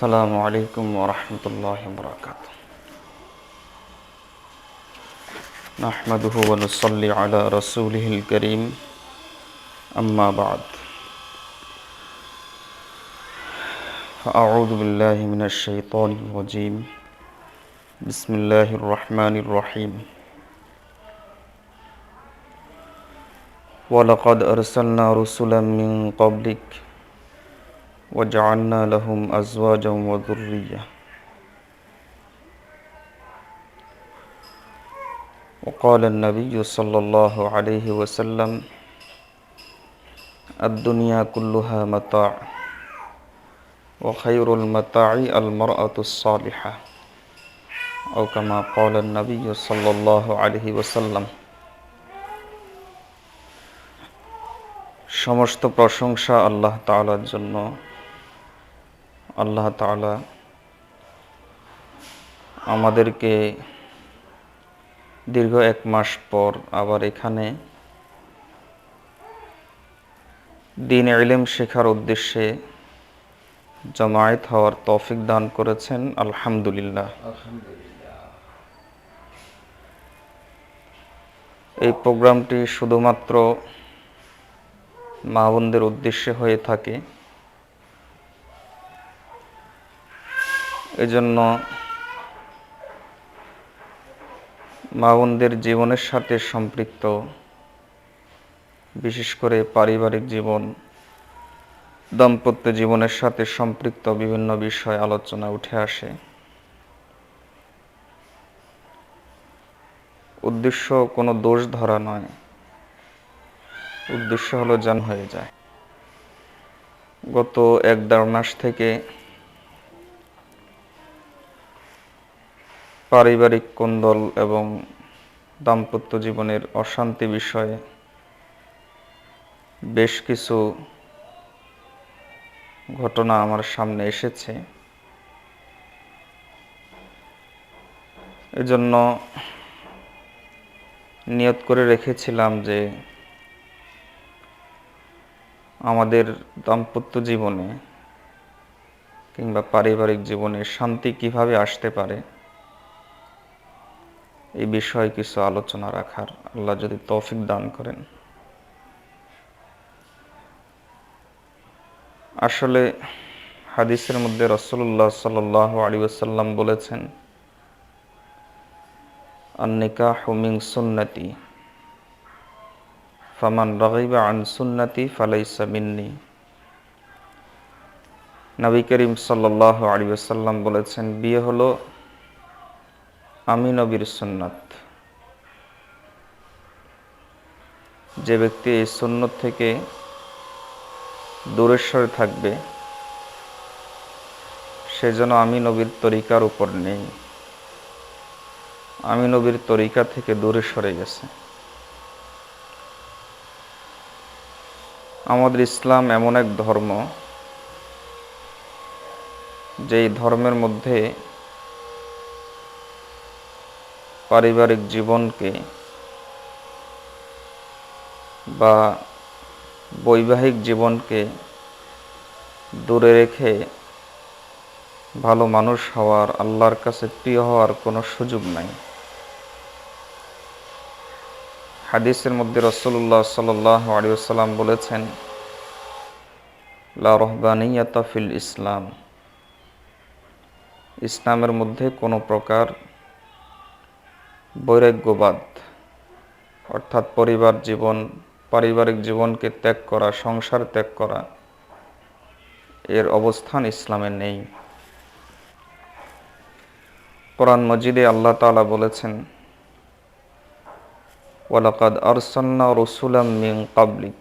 السلام عليكم ورحمة الله وبركاته. نحمده ونصلي على رسوله الكريم. أما بعد، فأعوذ بالله من الشيطان الرجيم. بسم الله الرحمن الرحيم. ولقد أرسلنا رسلا من قبلك وجعلنا لهم أزواجا وذرية. وقال النبي صلى الله عليه وسلم: الدنيا كلها متاع وخير المتاع المرأة الصالحة، أو كما قال النبي صلى الله عليه وسلم. সমস্ত প্রশংসা আল্লাহ তাআলার জন্য। আল্লাহ তাআলা আমাদেরকে দীর্ঘ 1 মাস পর আবার এখানে দ্বীন ইলম শেখার উদ্দেশ্যে জামায়াত হওয়ার তৌফিক দান করেছেন। আলহামদুলিল্লাহ। এই প্রোগ্রামটি শুধুমাত্র মা বোনদের উদ্দেশ্যে হয়ে থাকে। এজন্য মা বোনদের জীবনের সাথে সম্পৃক্ত, বিশেষ করে পারিবারিক জীবন, দাম্পত্য জীবনের সাথে সম্পৃক্ত বিভিন্ন বিষয় আলোচনা উঠে আসে। উদ্দেশ্য কোনো দোষ ধরা নয়, উদ্দেশ্য হলো যেন হয়ে যায়। গত 1-1.5 মাস থেকে পারিবারিক কোন্দল এবং দাম্পত্য জীবনের অশান্তি বিষয়ে বেশ কিছু ঘটনা আমার সামনে এসেছে। এজন্য নিয়ত করে রেখেছিলাম যে আমাদের দাম্পত্য জীবনে কিংবা পারিবারিক জীবনে শান্তি কিভাবে আসতে পারে এই বিষয়ে কিছু আলোচনা রাখার, আল্লাহ যদি তৌফিক দান করেন। আসলে হাদিসের মধ্যে রাসূলুল্লাহ সাল্লাল্লাহু আলাইহি ওয়াসাল্লাম বলেছেন, আন-নিকাহু মিন সুন্নতি ফামান রাগিবা আন সুন্নতি ফালাইসা মিন্নি। নবী করিম সাল্লাল্লাহু আলাইহি ওয়াসাল্লাম বলেছেন, বিয়ে হলো আমি নবীর সুন্নাত। যে ব্যক্তি এই সুন্নত থেকে দূরে সরে থাকবে সে যেন আমি নবীর তরিকার উপর নেই, আমি নবীর তরিকা থেকে দূরে সরে গেছে। আমাদের ইসলাম এমন এক ধর্ম, যেই ধর্মের মধ্যে পারিবারিক জীবনকে বা বৈবাহিক জীবনকে দূরে রেখে ভালো মানুষ হওয়ার, আল্লাহর কাছে প্রিয় হওয়ার কোনো সুযোগ নাই। হাদিসের মধ্যে রাসূলুল্লাহ সাল্লাল্লাহু আলাইহি ওয়াসাল্লাম বলেছেন, লা রাহবানিয়াতা ফিল ইসলাম। ইসলামের মধ্যে কোনো প্রকার বৈরাগ্যবাদ, অর্থাৎ পারিবারিক জীবনকে ত্যাগ করা, সংসার ত্যাগ করা, এর অবস্থান ইসলামে নেই। কোরআন মজিদে আল্লাহ তাআলা বলেছেন, ওয়ালাকাদ আরসালনা রাসূলাম মিন ক্বাবলিক,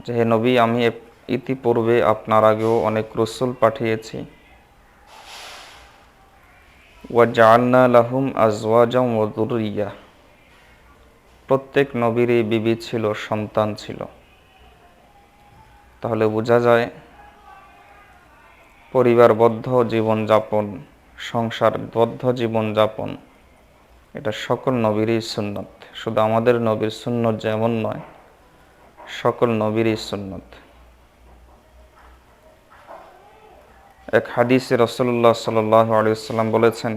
যে হে নবী, আমি ইতিপূর্বে আপনার আগেও অনেক রাসূল পাঠিয়েছি। ওয়া জাআলনা লাহুম আজওয়াজাম ওয়া যুররিয়্যাহ, প্রত্যেক নবীরই বিবি ছিল, সন্তান ছিল। তাহলে বোঝা যায় পরিবারবদ্ধ জীবনযাপন, সংসারবদ্ধ জীবনযাপন এটা সকল নবীরই সুন্নত। শুধু আমাদের নবীর সুন্নত যেমন নয়, সকল নবীরই সুন্নত। এক হাদিসে রাসূলুল্লাহ সাল্লাল্লাহু আলাইহি ওয়াসাল্লাম বলেছেন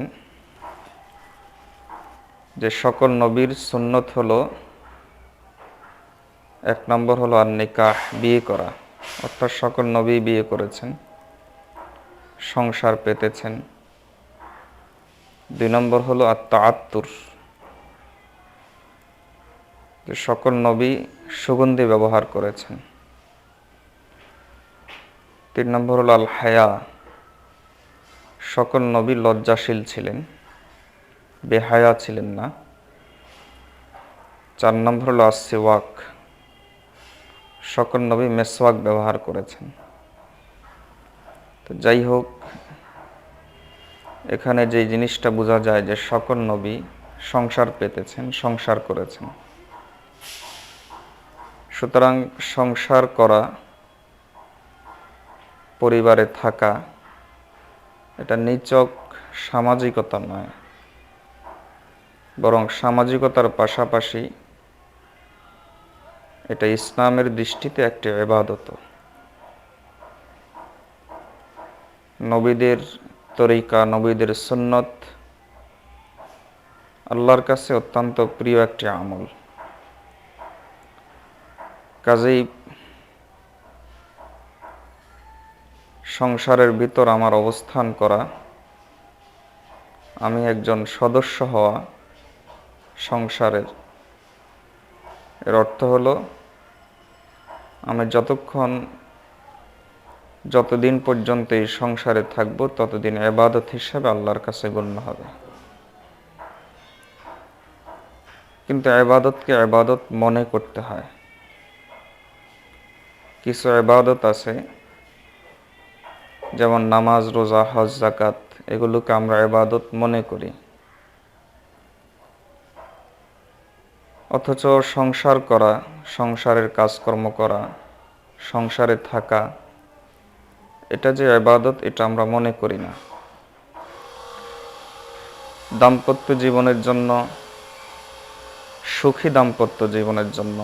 যে সকল নবীর সুন্নত হলো, এক নম্বর হলো আর নিকাহ, বিয়ে করা, অর্থাৎ সকল নবী বিয়ে করেছেন, সংসার পেতেছেন। 2 নম্বর হলো আত-তাআত্তুর, যে সকল নবী সুগন্ধি ব্যবহার করেছেন। 3 নম্বর হলো আল হায়া, সকল নবী লজ্জাশীল ছিলেন, বেহায়া ছিলেন না। 4 নম্বর হলো আসসিওয়াক, সকল নবী মেসওয়াক ব্যবহার করেছেন। তো যাই হোক, এখানে যে জিনিসটা বোঝা যায় যে সকল নবী সংসার পেতেছেন, সংসার করেছেন। সুতরাং সংসার করা, পরিবারে থাকা, এটা নিছক সামাজিকতা নয়, বরং সামাজিকতার পাশাপাশি এটা ইসলামের দৃষ্টিতে একটি ইবাদত। নবীদের তরিকা, নবীদের সুন্নত আল্লাহর কাছে অত্যন্ত প্রিয় একটি আমল। কাজেই সংসারের ভিতর আমার অবস্থান করা, আমি একজন সদস্য হওয়া সংসারের, এর অর্থ হলো আমি যতদিন পর্যন্ত এই সংসারে থাকবো ততদিন ইবাদত হিসেবে আল্লাহর কাছে গণ্য হবে। কিন্তু ইবাদতকে ইবাদত মনে করতে হয়। কিছু ইবাদত আছে, যেমন নামাজ, রোজা, হজ, যাকাত, এগুলোকে আমরা ইবাদত মনে করি, অথচ সংসার করা, সংসারের কাজকর্ম করা, সংসারে থাকা, এটা যে ইবাদত, এটা আমরা মনে করি না। দাম্পত্য জীবনের জন্য, সুখী দাম্পত্য জীবনের জন্য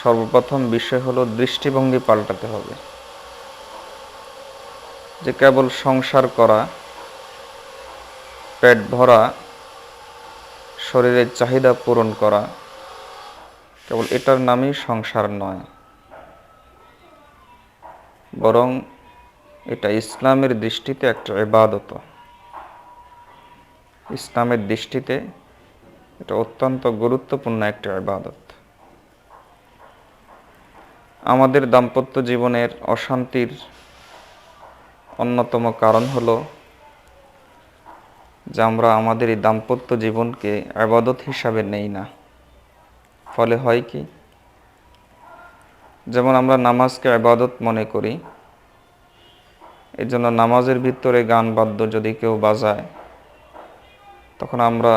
সর্বপ্রথম বিষয় হলো দৃষ্টিভঙ্গি পাল্টাতে হবে। যে কেবল সংসার করা, পেট ভরা, শরীরের চাহিদা পূরণ করা, কেবল এটার নামই সংসার নয়, বরং এটা ইসলামের দৃষ্টিতে একটা ইবাদত। ইসলামের দৃষ্টিতে এটা অত্যন্ত গুরুত্বপূর্ণ একটা ইবাদত। আমাদের দাম্পত্য জীবনের অশান্তির অন্যতম কারণ হলো যে আমরা আমাদের এই দাম্পত্য জীবনকে ইবাদত হিসাবে নেই না। ফলে হয় কি, যেমন আমরা নামাজকে ইবাদত মনে করি, এই জন্য নামাজের ভিতরে গান বাদ্য যদি কেউ বাজায়, তখন আমরা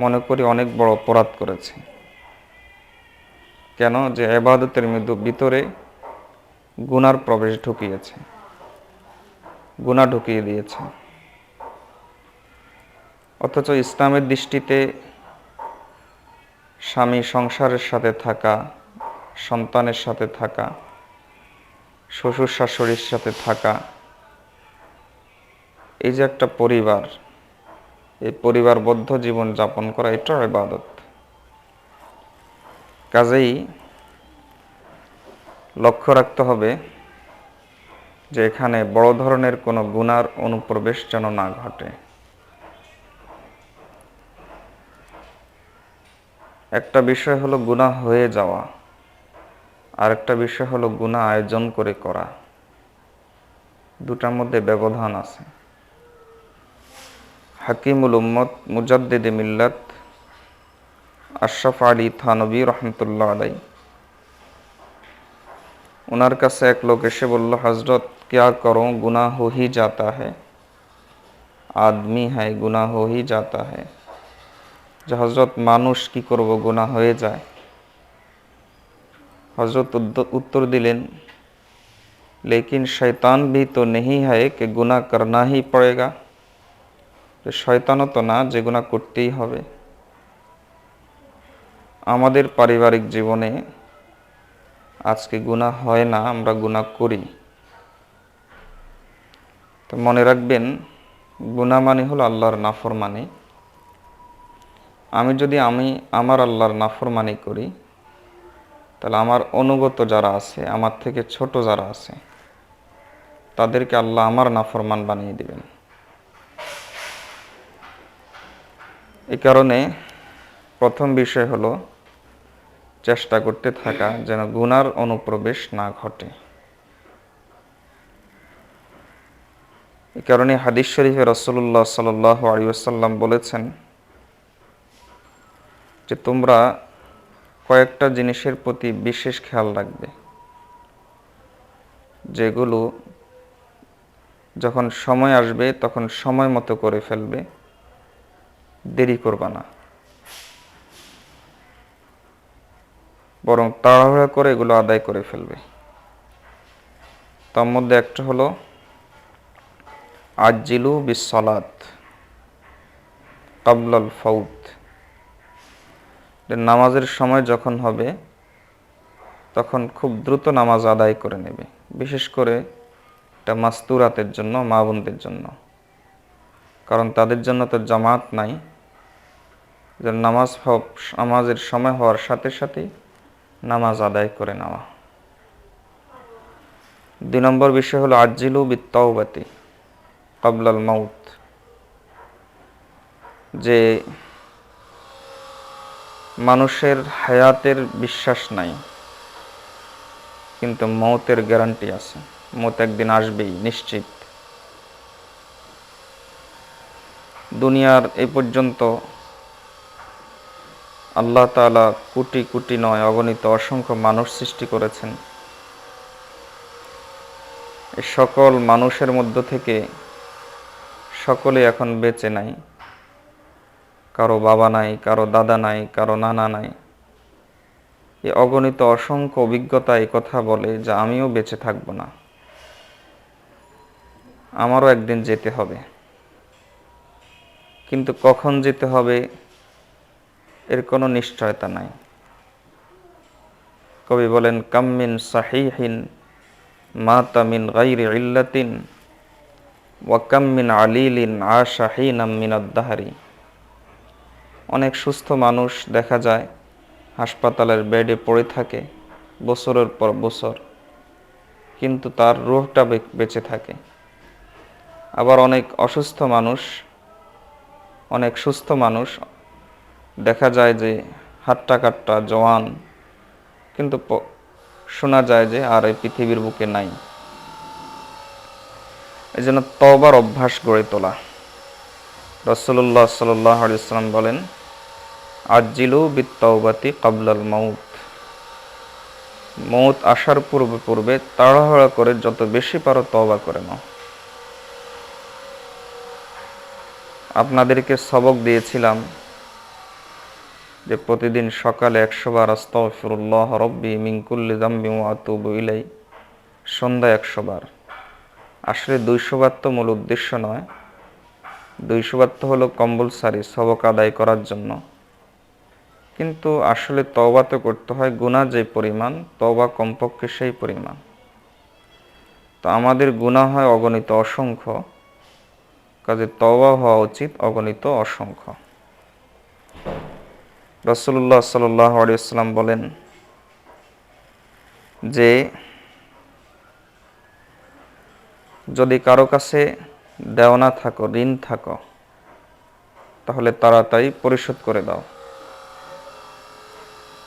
মনে করি অনেক বড় অপরাধ করেছে। কেন? যে ইবাদতের ভিতরে গুনার প্রবেশ ঢুকিয়েছে, গুনাহ ঢুকিয়ে দিয়েছে। অথচ ইসলামের দৃষ্টিতে স্বামী সংসারের সাথে থাকা, সন্তানের সাথে থাকা, শ্বশুর শাশুড়ির সাথে থাকা, এই যে একটা পরিবার, এই পরিবারবদ্ধ জীবন যাপন করা, এটা ইবাদত। কাজেই লক্ষ্য রাখতে হবে যে এখানে বড় ধরনের কোনো গুনার অনুপ্রবেশ যেন না ঘটে। একটা বিষয় হলো গুনাহ হয়ে যাওয়া, আর একটা বিষয় হলো গুনাহ আয়োজন করে করা। দুটার মধ্যে ব্যবধান আছে। হাকিমুল উম্মত, মুজাদ্দিদে মিল্লাত আশরাফ আলী থানভী রহমতুল্লাহ আলাই, ওনার কাছে এক লোক এসে বলল, হজরত क्या करो, गुनाह हो ही जाता है, आदमी है गुनाह हो ही जाता है। যে হজরত, মানুষ কি করব, গুনাহ হয়ে যায়। হজরত উত্তর দিলেন, लेकिन शैतान भी तो नहीं है कि गुनाह करना ही पड़ेगा। শয়তানও তো না যে গুনাহ করতেই হবে। আমাদের পারিবারিক জীবনে আজকে গুনাহ হয় না, আমরা গুনাহ করি। তো মনে রাখবেন, গুনাহ মানে হলো আল্লাহর নাফরমানি। আমি আমার আল্লাহর নাফরমানি করি, তাহলে আমার অনুগত যারা আছে, আমার থেকে ছোট যারা আছে, তাদেরকে আল্লাহ আমার নাফরমান বানিয়ে দিবেন। এই কারণে প্রথম বিষয় হলো চেষ্টা করতে থাকা যেন গুনার অনুপ্রবেশ না ঘটে। এই কারণে হাদিস শরীফে রাসূলুল্লাহ সাল্লাল্লাহু আলাইহি ওয়াসাল্লাম বলেছেন যে তোমরা কয়েকটা জিনিসের প্রতি বিশেষ খেয়াল রাখবে, যেগুলো যখন সময় আসবে তখন সময় মতো করে ফেলবে, দেরি করবা না, বরং তাড়াহুড়া করে এগুলো আদায় করে ফেলবে। তার মধ্যে একটা হলো আজিলু বিসসালাত কাবলাল ফাউত। নামাজের সময় যখন হবে তখন খুব দ্রুত নামাজ আদায় করে নেবে, বিশেষ করে এটা মাস্তুরাতের জন্য, মা বোনদের জন্য, কারণ তাদের জন্য তো জামাত নাই। যে নামাজের সময় হওয়ার সাথে সাথেই নামাজ আদায় করে নেওয়া। 2 নম্বর বিষয় হলো আজিলু বিত্তাওবাতি কাবলাল মাউত। যে মানুষের হায়াতের বিশ্বাস নাই, কিন্তু মৌতের গ্যারান্টি আছে, মৌত একদিন আসবেই নিশ্চিত। দুনিয়ার এই পর্যন্ত আল্লাহ তাআলা কোটি কোটি নয়, অগণিত অসংখ্য মানুষ সৃষ্টি করেছেন। এই সকল মানুষের মধ্য থেকে সকলে এখন বেঁচে নাই। কারো বাবা নাই, কারো দাদা নাই, কারো নানা নাই। এই অগণিত অসংখ্য অভিজ্ঞতা এই কথা বলে যে আমিও বেঁচে থাকব না, আমারও একদিন যেতে হবে। কিন্তু কখন যেতে হবে এর কোনো নিশ্চয়তা নাই। কবি বলেন, কাম মিন সাহিহিন মাতা মিন গায়রি ইল্লাতিন ওয়া কাম মিন আলিলিন আশা হিনাম মিনাদ দাহরি। অনেক সুস্থ মানুষ দেখা যায় হাসপাতালের বেডে পড়ে থাকে বছরের পর বছর, কিন্তু তার রূহটা বেঁচে থাকে। আবার অনেক সুস্থ মানুষ দেখা যায় যে হাট্টা কাট্টা জওয়ান, কিন্তু শোনা যায় যে আর এই পৃথিবীর বুকে নাই। এই জন্য তওবার অভ্যাস গড়ে তোলা। রাসূলুল্লাহ সাল্লাল্লাহু আলাইহি ওয়াসাল্লাম বলেন, আজিলু বিত্তাওবাতি কাবলাল মাউত। মৌত আসার পূর্বে তাড়াহুড়া করে যত বেশি পারো তওবা করে নাও। আপনাদেরকে সবক দিয়েছিলাম যে প্রতিদিন সকালে 100 বার আস্তাগফিরুল্লাহ রাব্বি মিন কুল্লি যামবি ওয়া আতুবু ইলাই, সন্ধ্যায় 100 বার। আসলে 200 বার তো মূল উদ্দেশ্য নয়, 200 বার তো হলো কম্পালসারি সবক আদায় করার জন্য। কিন্তু আসলে তওবা তো করতে হয়, গুনাহ যে পরিমাণ, তওবা কমপক্ষে সেই পরিমাণ। তো আমাদের গুনাহ হয় অগণিত অসংখ্য, কাজে তওবা হওয়া উচিত অগণিত অসংখ্য। রাসূলুল্লাহ সাল্লাল্লাহু আলাইহি ওয়াসাল্লাম বলেন যে যদি কারো কাছে দেওনা থাকো, ঋণ থাকো, তাহলে তাড়াতাড়ি পরিশোধ করে দাও।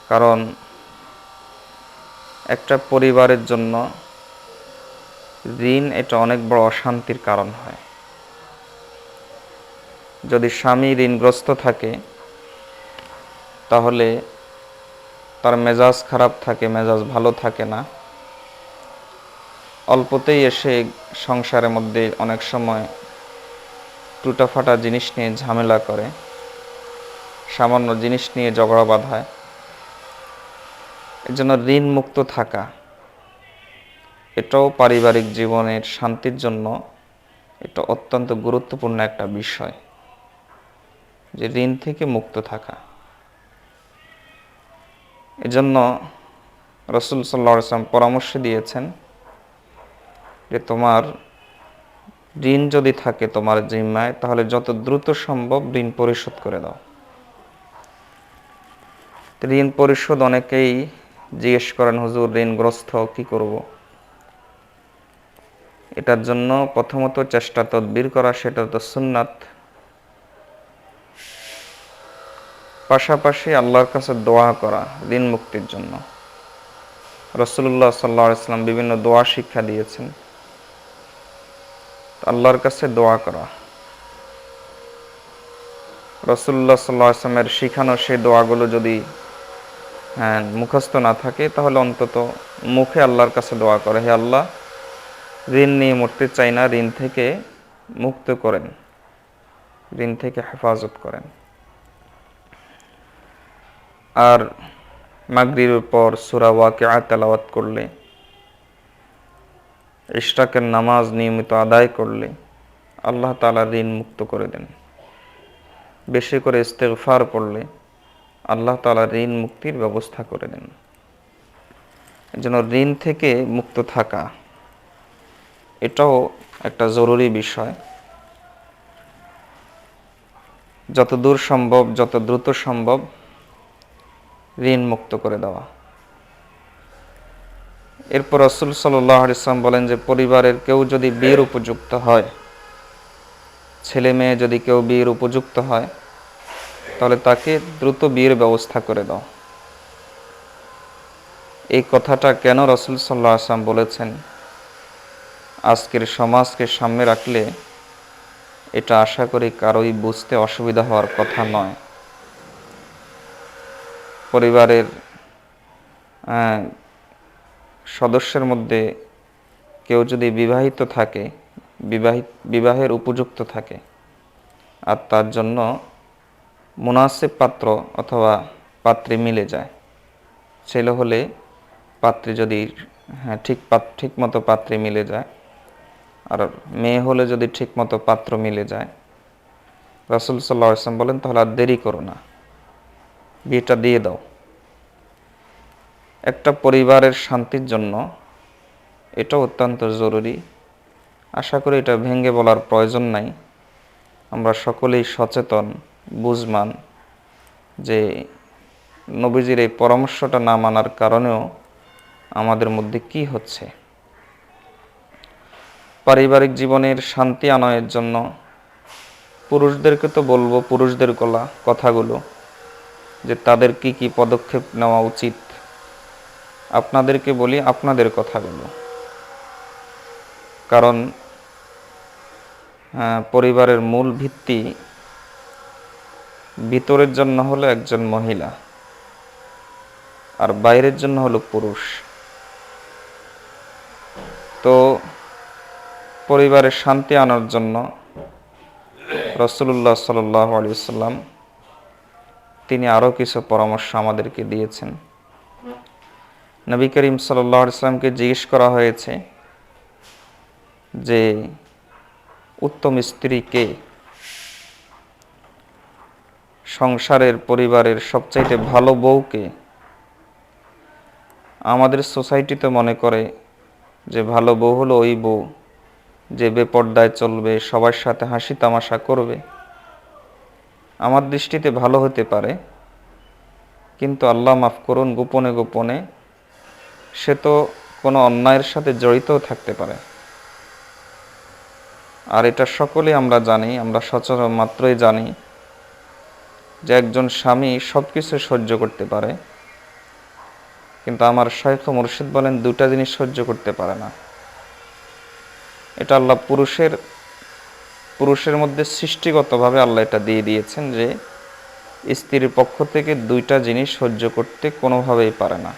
কারণ একটা পরিবারের জন্য ঋণ এটা অনেক বড় অশান্তির কারণ হয়। যদি স্বামী ঋণগ্রস্ত থাকে তাহলে তার মেজাজ খারাপ থাকে, মেজাজ ভালো থাকে না। অল্পতেই এসে সংসারের মধ্যে অনেক সময় টুটাফাটা জিনিস নিয়ে ঝামেলা করে, সামান্য জিনিস নিয়ে ঝগড়া বাঁধায়। এর জন্য ঋণ মুক্ত থাকা এটাও পারিবারিক জীবনের শান্তির জন্য এটা অত্যন্ত গুরুত্বপূর্ণ একটা বিষয়, যে ঋণ থেকে মুক্ত থাকা। এজন্য রাসূল সাল্লাল্লাহু আলাইহি ওয়াসাল্লাম পরামর্শ দিয়েছেন যে তোমার ঋণ যদি থাকে তোমার জিম্মায়, তাহলে যত দ্রুত সম্ভব ঋণ পরিশোধ করে দাও। ঋণ পরিশোধ অনেকেই জিজ্ঞেস করেন, হুজুর ঋণগ্রস্ত কি করব? এটার জন্য প্রথমত চেষ্টা তদবির করা, সেটা তো সুন্নাত। পাশাপাশি আল্লাহর কাছে দোয়া করা ঋণ মুক্তির জন্য। রাসূলুল্লাহ সাল্লাল্লাহু আলাইহি ওয়াসাল্লাম বিভিন্ন দোয়া শিক্ষা দিয়েছেন। আল্লাহর কাছে দোয়া করা, রাসূলুল্লাহ সাল্লাল্লাহু আলাইহি ওয়াসাল্লামের শিখানো সেই দোয়াগুলো যদি মুখস্থ না থাকে, তাহলে অন্তত মুখে আল্লাহর কাছে দোয়া করে, হে আল্লাহ, ঋণ নিয়ে মরতে চাই না, ঋণ থেকে মুক্ত করেন, ঋণ থেকে হেফাজত করেন। আর মাগরিবের পর সূরা ওয়াকিআ তেলাওয়াত করলে, ইশরাকের নামাজ নিয়মিত আদায় করলে আল্লাহ তাআলা ঋণ মুক্ত করে দেন। বেশি করে ইস্তেগফার পড়লে আল্লাহ তাআলা ঋণ মুক্তির ব্যবস্থা করে দেন। এজন্য ঋণ থেকে মুক্ত থাকা এটাও একটা জরুরি বিষয়। যত দূর সম্ভব, যত দ্রুত সম্ভব ঋণ মুক্ত করে দেওয়া। এরপর রাসূল সাল্লাল্লাহু আলাইহি ওয়াসাল্লাম বলেন যে পরিবারের কেউ যদি বিয়ের উপযুক্ত হয়, ছেলে মেয়ে যদি কেউ বিয়ের উপযুক্ত হয়, তাহলে তাকে দ্রুত বিয়ের ব্যবস্থা করে দাও। এই কথাটা কেন রাসূল সাল্লাল্লাহু আলাইহি ওয়াসাল্লাম বলেছেন, আজকের সমাজকে সামনে রাখলে এটা আশা করি কারোই বুঝতে অসুবিধা হওয়ার কথা নয়। পরিবারের সদস্যের মধ্যে কেউ যদি বিবাহিত থাকে, বিবাহের উপযুক্ত থাকে, আর তার জন্য মুনাসিব পাত্র অথবা পাত্রী মিলে যায়, ছেলে হলে পাত্রী যদি ঠিক মতো পাত্রী মিলে যায়, আর মেয়ে হলে যদি ঠিক মতো পাত্র মিলে যায়, রাসূল সাল্লাল্লাহু আলাইহি ওয়াসাল্লাম বলেন তাহলে আর দেরি করো না, বিয়েটা দিয়ে দাও। একটা পরিবারের শান্তির জন্য এটা অত্যন্ত জরুরি। আশা করি এটা ভেঙে বলার প্রয়োজন নাই। আমরা সকলেই সচেতন, বুঝমান যে নবীজির এই পরামর্শটা না মানার কারণেও আমাদের মধ্যে কি হচ্ছে। পারিবারিক জীবনের শান্তি আনয়ের জন্য পুরুষদেরকে তো বলবো পুরুষদের কথাগুলো, যে তাদের কি কি পদক্ষেপ নেওয়া উচিত। আপনাদেরকে বলি আপনাদের কথাগুলো, কারণ পরিবারের মূল ভিত্তি ভিতরের জন্য হলো একজন মহিলা, আর বাইরের জন্য হলো পুরুষ। তো পরিবারের শান্তি আনার জন্য রাসূলুল্লাহ সাল্লাল্লাহু আলাইহি ওয়াসাল্লাম তিনি আরও কিছু পরামর্শ আমাদেরকে দিয়েছেন। নবী করিম সাল্লাল্লাহু আলাইহি ওয়াসাল্লামকে জিজ্ঞেস করা হয়েছে যে উত্তম স্ত্রী কে, সংসারের পরিবারের সবচাইতে ভালো বউ কে? আমাদের সোসাইটিতে মনে করে যে ভালো বউ হলো ওই বউ যে বেপর্দায় চলবে, সবার সাথে হাসি তামাশা করবে। আমার দৃষ্টিতে ভালো হতে পারে, কিন্তু আল্লাহ মাফ করুন, গোপনে গোপনে সে তো কোনো অন্যায়ের সাথে জড়িতও থাকতে পারে। আর এটা সকলেই আমরা জানি, আমরা সচরাচর মাত্রই জানি যে একজন স্বামী সব কিছু সহ্য করতে পারে, কিন্তু আমার শাইখ মুর্শিদ বলেন দুটা জিনিস সহ্য করতে পারে না। এটা আল্লাহ পুরুষের মধ্যে সৃষ্টিগতভাবে আল্লাহ এটা দিয়ে দিয়েছেন যে স্ত্রীর পক্ষ থেকে দুইটা জিনিস সহ্য করতে কোনোভাবেই পারে না।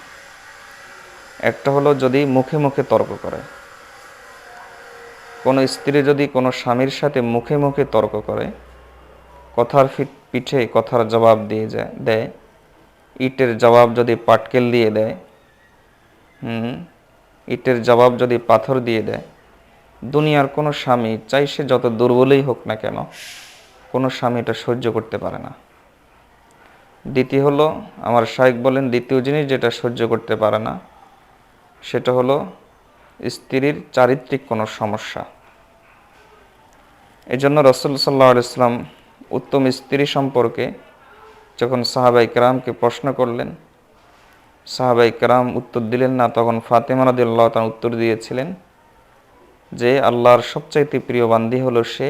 একটা হলো যদি মুখে মুখে তর্ক করে। কোনো স্ত্রী যদি কোনো স্বামীর সাথে মুখে মুখে তর্ক করে, কথার পিঠে কথার জবাব দিয়ে দেয়, ইটের জবাব যদি পাটকেল দিয়ে দেয়, ইটের জবাব যদি পাথর দিয়ে দেয়, দুনিয়ার কোনো স্বামী, চাই সে যত দুর্বলই হোক না কেন, কোনো স্বামী এটা সহ্য করতে পারে না। দ্বিতীয় হলো, আমার শাইখ বলেন দ্বিতীয় জিনিস যেটা সহ্য করতে পারে না, সেটা হলো স্ত্রীর চারিত্রিক কোনো সমস্যা। এই জন্য রাসূল সাল্লাল্লাহু আলাইহি ওয়াসাল্লাম উত্তম স্ত্রী সম্পর্কে যখন সাহাবায়ে কেরামকে প্রশ্ন করলেন, সাহাবায়ে কেরাম উত্তর দিলেন না, তখন ফাতেমা রাদিয়াল্লাহু তাআলা উত্তর দিয়েছিলেন যে আল্লাহর সবচাইতে প্রিয় বান্দী হলো সে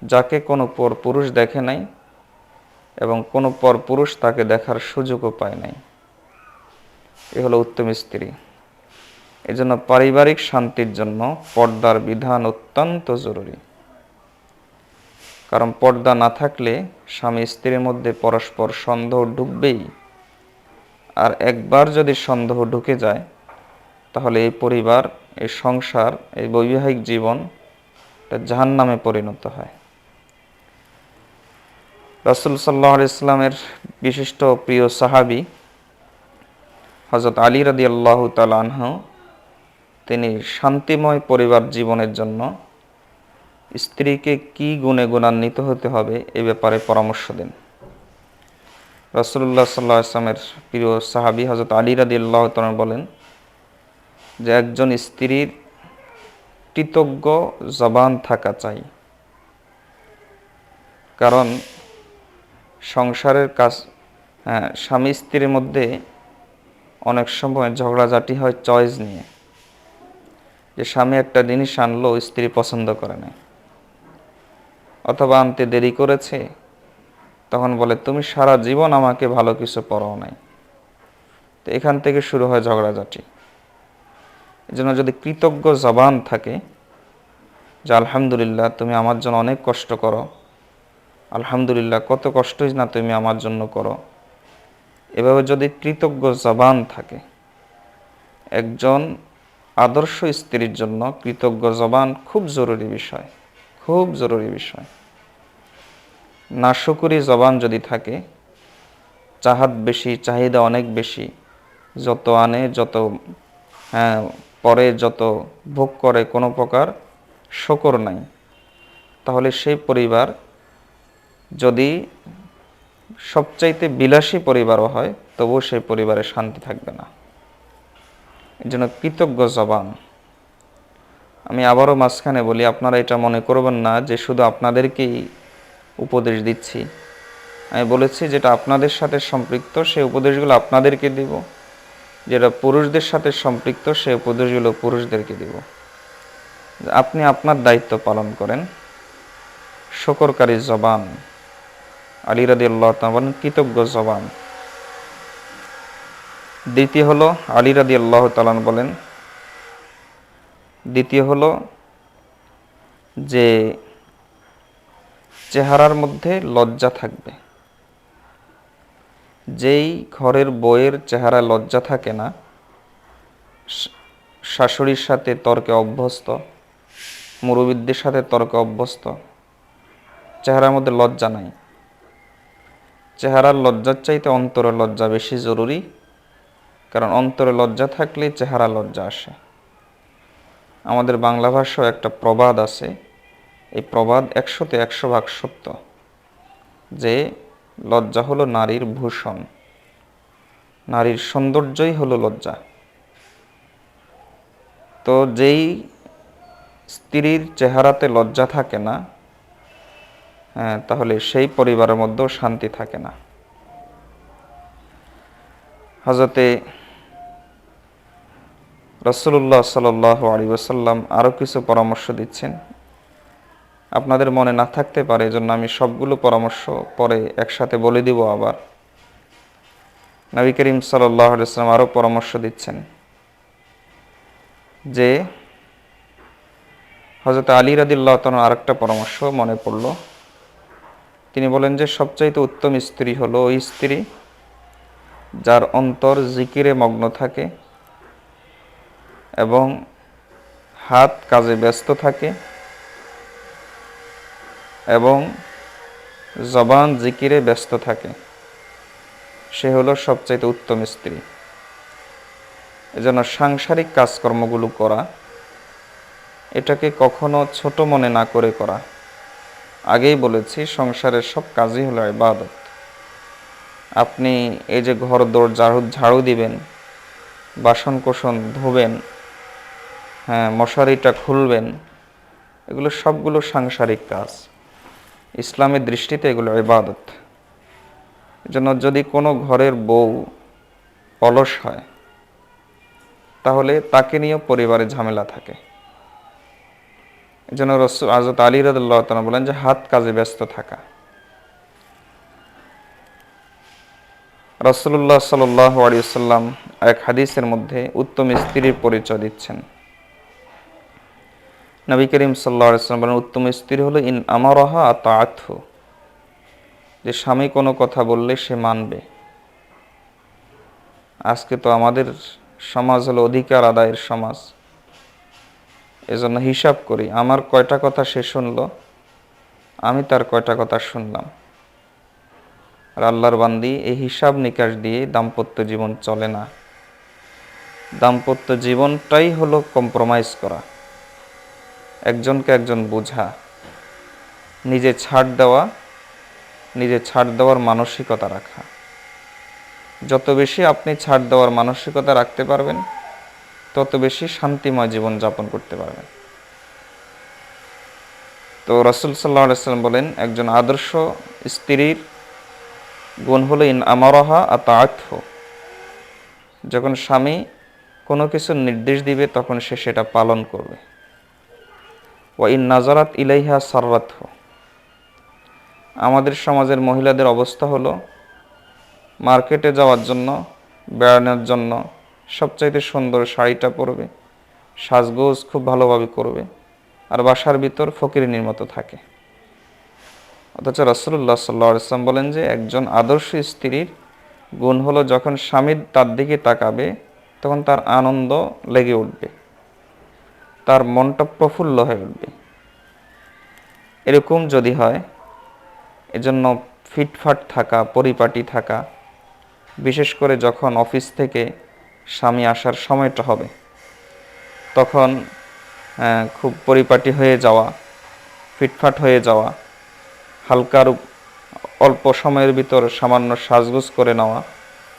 যাকে কোনো পর পুরুষ দেখে নাই এবং কোনো পর পুরুষ তাকে দেখার সুযোগও পায় নাই। এ হলো উত্তম স্ত্রী। এজন্য পারিবারিক শান্তির জন্য পর্দার বিধান অত্যন্ত জরুরি। কারণ পর্দা না থাকলে স্বামী স্ত্রীর মধ্যে পরস্পর সন্দেহ ঢুকবেই, আর একবার যদি সন্দেহ ঢুকে যায় তাহলে এই পরিবার, এই সংসার, এই বৈবাহিক জীবন এটা জাহান্নামে পরিণত হয়। রাসূল সাল্লাল্লাহু আলাইহি ওয়াসাল্লামের বিশিষ্ট প্রিয় সাহাবী হযরত আলী রাদিয়াল্লাহু তাআলা আনহু, তিনি শান্তিময় পরিবার জীবনের জন্য স্ত্রীকে কি গুণে গুণান্বিত হতে হবে এ ব্যাপারে পরামর্শ দেন। রাসূলুল্লাহ সাল্লাল্লাহু আলাইহি ওয়াসাল্লামের প্রিয় সাহাবী হযরত আলী রাদিয়াল্লাহু তাআলা বলেন যে একজন স্ত্রীর কৃতজ্ঞ জবান থাকা চাই। কারণ সংসারের কাজ, স্বামী স্ত্রীর মধ্যে অনেক সময় ঝগড়াঝাটি হয় চয়েস নিয়ে, যে স্বামী একটা জিনিস আনলো স্ত্রী পছন্দ করে না, অথবা আনতে দেরি করেছে, তখন বলে তুমি সারা জীবন আমাকে ভালো কিছু পরাও নাই। তো এখান থেকে শুরু হয় ঝগড়াঝাটি। এই জন্য যদি কৃতজ্ঞ জবান থাকে যে আলহামদুলিল্লাহ তুমি আমার জন্য অনেক কষ্ট করো, আলহামদুলিল্লাহ কত কষ্টই না তুমি আমার জন্য করো, এভাবে যদি কৃতজ্ঞ জবান থাকে, একজন আদর্শ স্ত্রীর জন্য কৃতজ্ঞ জবান খুব জরুরি বিষয়, খুব জরুরি বিষয়। নাশুকুরি জবান যদি থাকে, চাহাত বেশি, চাহিদা অনেক বেশি, যত আনে, যত পরে, যত ভোগ করে, কোনো প্রকার শকর নাই, তাহলে সেই পরিবার যদি সবচাইতে বিলাসী পরিবারও হয় তবুও সেই পরিবারে শান্তি থাকবে না। এই জন্য কৃতজ্ঞ জবান। আমি আবারও মাঝখানে বলি, আপনারা এটা মনে করবেন না যে শুধু আপনাদেরকেই উপদেশ দিচ্ছি। আমি বলেছি যেটা আপনাদের সাথে সম্পৃক্ত সেই উপদেশগুলো আপনাদেরকে দিব, যেটা পুরুষদের সাথে সম্পৃক্ত সেই উপদেশগুলো পুরুষদেরকে দিব। আপনি আপনার দায়িত্ব পালন করেন। শকরকারী জবান, আলী রাদিয়াল্লাহু তাআলা বলেন কৃতজ্ঞ জবান। দ্বিতীয় হলো, আলী রাদিয়াল্লাহু তাআলা বলেন, দ্বিতীয় হলো যে চেহারার মধ্যে লজ্জা থাকবে। যেই ঘরের বউয়ের চেহারা লজ্জা থাকে না, শাশুড়ির সাথে তর্কে অভ্যস্ত, মুরব্বিদের সাথে তর্কে অভ্যস্ত, চেহারার মধ্যে লজ্জা নাই। চেহারার লজ্জার চাইতে অন্তরের লজ্জা বেশি জরুরি। কারণ অন্তরে লজ্জা থাকলে চেহারা লজ্জা আসে। আমাদের বাংলা ভাষায় একটা প্রবাদ আছে, এই প্রবাদ 100-তে 100 ভাগ সত্য, যে লজ্জা হলো নারীর ভূষণ, নারীর সৌন্দর্যই হলো লজ্জা। তো যেই স্ত্রীর চেহারাতে লজ্জা থাকে না, তাহলে সেই পরিবারের মধ্যেও শান্তি থাকে না। হযরতে রাসূলুল্লাহ সাল্লাল্লাহু আলাইহি ওয়াসাল্লাম আরও কিছু পরামর্শ দিচ্ছেন। আপনাদের মনে না থাকতে পারে, এজন্য আমি সবগুলো পরামর্শ পরে একসাথে বলে দিব। আবার নবী করিম সাল্লাল্লাহু আলাইহি ওয়াসাল্লাম আরও পরামর্শ দিচ্ছেন যে হযরত আলী রাদিয়াল্লাহু তাআলা আরেকটা পরামর্শ মনে পড়ল। তিনি বলেন যে সবচাইতে উত্তম স্ত্রী হলো ওই স্ত্রী যার অন্তর জিকিরে মগ্ন থাকে এবং হাত কাজে ব্যস্ত থাকে এবং জবান জিকিরে ব্যস্ত থাকে, সে হলো সবচাইতে উত্তম স্ত্রী। এজন্য সাংসারিক কাজকর্মগুলো করা, এটাকে কখনো ছোট মনে না করে করা। আগেই বলেছি সংসারের সব কাজই হলো ইবাদত। আপনি এই যে ঘর দৌড় ঝাড়ু দিবেন, বাসন কোসন ধোবেন, হ্যাঁ, মশারিটা খুলবেন, এগুলো সবগুলো সাংসারিক কাজ। ইসলামের দৃষ্টিতে এগুলো ইবাদত। এজন্য যদি কোনো ঘরের বউ অলস হয়, তাহলে তাকে নিয়েও পরিবারে ঝামেলা থাকে। এজন্য রসুল হযরত আলী রাদিয়াল্লাহু তাআলা বলেন যে হাত কাজে ব্যস্ত থাকা। রাসূলুল্লাহ সাল্লাল্লাহু আলাইহি ওয়াসাল্লাম এক হাদিসের মধ্যে উত্তম স্ত্রীর পরিচয় দিচ্ছেন। নবী করিম সাল্লাল্লাহু আলাইহি ওয়াসাল্লাম বলেন, উত্তম স্ত্রী হলো ইন আমারাহা আতাআতহু, যে স্বামী কোনো কথা বললে সে মানবে। আজকে তো আমাদের সমাজ হলো অধিকার আদায়ের সমাজ। এজন্য হিসাব করি, আমার কয়টা কথা সে শুনলো, আমি তার কয়টা কথা শুনলাম। আর আল্লাহর বান্দি, এই হিসাব নিকাশ দিয়ে দাম্পত্য জীবন চলে না। দাম্পত্য জীবনটাই হলো কম্প্রোমাইজ করা, একজনকে একজন বোঝা, নিজে ছাড় দেওয়ার মানসিকতা রাখা। যত বেশি আপনি ছাড় দেওয়ার মানসিকতা রাখতে পারবেন, তত বেশি শান্তিময় জীবন যাপন করতে পারবেন। তো রাসূল সাল্লাল্লাহু আলাইহি ওয়াসাল্লাম বলেন, একজন আদর্শ স্ত্রীর গুণ হলো ইন আমারাহা আতাআতহু, যখন স্বামী কোনো কিছু নির্দেশ দিবে তখন সে সেটা পালন করবে। ওয়া ইন নাজারাত ইলাইহা সাররাতহু, আমাদের সমাজের মহিলাদের অবস্থা হলো মার্কেটে যাওয়ার জন্য, বেড়ানোর জন্য সবচাইতে সুন্দর শাড়িটা পরবে, সাজগোজ খুব ভালোভাবে করবে, আর বাসার ভিতর ফকিরিনীর মতো থাকে। অথচ রাসূলুল্লাহ সাল্লাল্লাহু আলাইহি ওয়াসাল্লাম বলেন যে একজন আদর্শ স্ত্রীর গুণ হলো যখন স্বামী তার দিকে তাকাবে তখন তার আনন্দ লেগে উঠবে, তার মনটা প্রফুল্ল হয়ে উঠবে। এরকম যদি হয়, এজন্য ফিটফাট থাকা, পরিপাটি থাকা, বিশেষ করে যখন অফিস থেকে স্বামী আসার সময়টা হবে তখন খুব পরিপাটি হয়ে যাওয়া, ফিটফাট হয়ে যাওয়া, হালকার অল্প সময়ের ভিতর সামান্য সাজগোজ করে নেওয়া,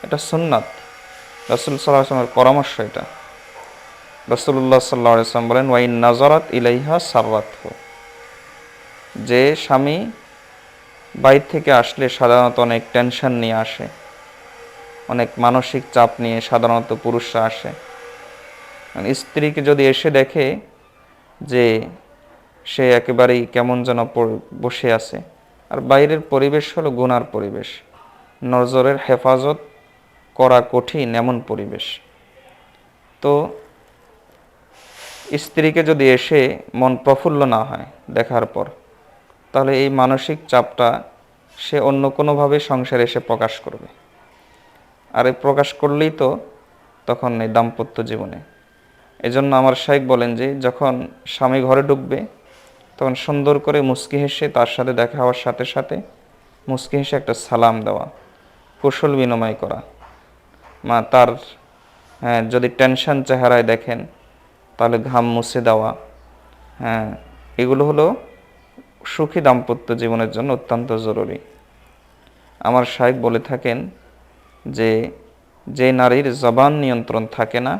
এটা সুন্নাত, রাসূল সাল্লাল্লাহু আলাইহি ওয়াসাল্লামের পরামর্শ এটা। রাসূলুল্লাহ সাল্লাল্লাহু আলাইহি ওয়াসাল্লাম বলেন, ওয়াইন নাজারাত ইলাইহা সাররাতহু, যে স্বামী বাইরে থেকে আসলে সাধারণত অনেক টেনশন নিয়ে আসে, অনেক মানসিক চাপ নিয়ে সাধারণত পুরুষরা আসে। স্ত্রীকে যদি এসে দেখে যে সে একেবারেই কেমন যেন বসে আছে, আর বাইরের পরিবেশ হলো গুনার পরিবেশ, নজরের হেফাজত করা কঠিন এমন পরিবেশ, তো স্ত্রীকে যদি এসে মন প্রফুল্ল না হয় দেখার পর, তাহলে এই মানসিক চাপটা সে অন্য কোনোভাবে সংসারে এসে প্রকাশ করবে। আর এই প্রকাশ করলেই তো তখন এই দাম্পত্য জীবনে। এজন্য আমার শাইখ বলেন যে যখন স্বামী ঘরে ঢুকবে তখন সুন্দর করে মুচকি হেসে তার সাথে দেখা হওয়ার সাথে সাথে মুচকি হেসে একটা সালাম দেওয়া, কুশল বিনিময় করা, তার যদি টেনশন চেহারায় দেখেন তাহলে ঘাম মুছে দেওয়া, এগুলো হলো সুখী দাম্পত্য জীবনের জন্য অত্যন্ত জরুরি। আমার শাইখ বলে থাকেন যে নারীর জবান নিয়ন্ত্রণ থাকে না,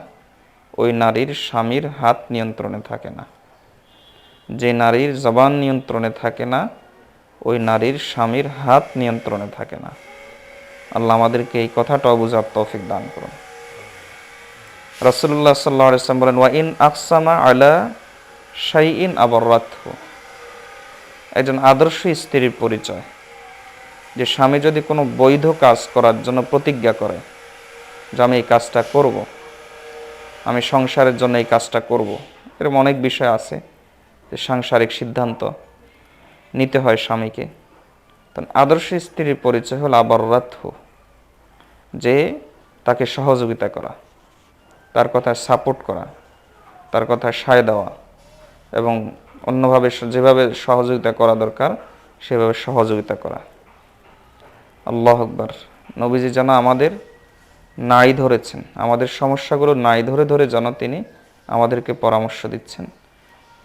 ওই নারীর স্বামীর হাত নিয়ন্ত্রণে থাকে না। যে নারীর জবান নিয়ন্ত্রণে থাকে না, ওই নারীর স্বামীর হাত নিয়ন্ত্রণে থাকে না। আল্লাহ আমাদেরকে এই কথাটাও বুঝার তৌফিক দান করুন। রাসূলুল্লাহ সাল্লাল্লাহু আলাইহি ওয়াসাল্লাম বলেন, ওয়া ইন আকসামা আলা শাইইন আবাররাতহু, একজন আদর্শ স্ত্রীর পরিচয় যে স্বামী যদি কোনো বৈধ কাজ করার জন্য প্রতিজ্ঞা করে যে আমি এই কাজটা করব, আমি সংসারের জন্য এই কাজটা করব, এরকম অনেক বিষয় আছে যে সাংসারিক সিদ্ধান্ত নিতে হয় স্বামীকে। তখন আদর্শ স্ত্রীর পরিচয় হল আবাররাতহু, যে তাকে সহযোগিতা করা, তার কথায় সাপোর্ট করা, তার কথায় সায় দেওয়া, এবং অন্যভাবে যেভাবে সহযোগিতা করা দরকার সেভাবে সহযোগিতা করা। আল্লাহু আকবার। নবীজি যেন আমাদের নাই ধরেছেন, আমাদের সমস্যাগুলো নাই ধরে ধরে যেন তিনি আমাদেরকে পরামর্শ দিচ্ছেন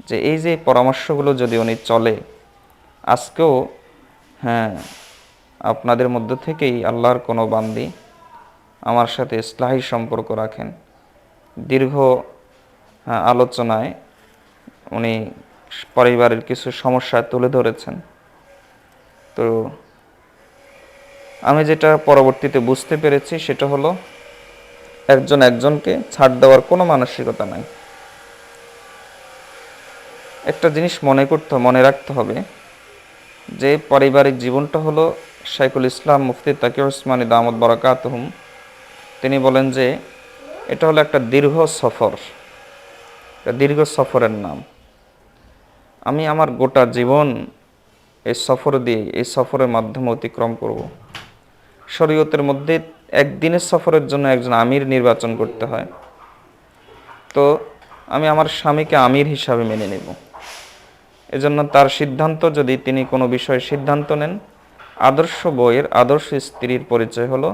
যে এই যে পরামর্শগুলো যদি উনি চলে, আজকেও আপনাদের মধ্য থেকেই আল্লাহর কোনো বান্দি আমার সাথে ইসলাহি সম্পর্ক রাখেন, দীর্ঘ আলোচনায় উনি পরিবারের কিছু সমস্যা তুলে ধরেছেন। তো আমি যেটা পরবর্তীতে বুঝতে পেরেছি সেটা হলো, একজন একজনকে ছাড় দেওয়ার কোনো মানসিকতা নাই। একটা জিনিস মনে রাখতে হবে যে পারিবারিক জীবনটা হলো, শাইখুল ইসলাম মুফতি তাকি উসমানী দামত বারাকাতুহুম তিনি বলেন যে এটা হলো একটা দীর্ঘ সফর, একটা দীর্ঘ সফরের নাম। আমি আমার গোটা জীবন এই সফরের মাধ্যমে অতিক্রম করব। শরীয়তের মধ্যে একদিনের সফরের জন্য একজন আমির নির্বাচন করতে হয়। তো আমি আমার স্বামীকে আমির হিসাবে মেনে নেব। এজন্য তার সিদ্ধান্ত, যদি তিনি কোনো বিষয়ে সিদ্ধান্ত নেন, আদর্শ বইয়ের আদর্শ স্ত্রীর পরিচয় হলো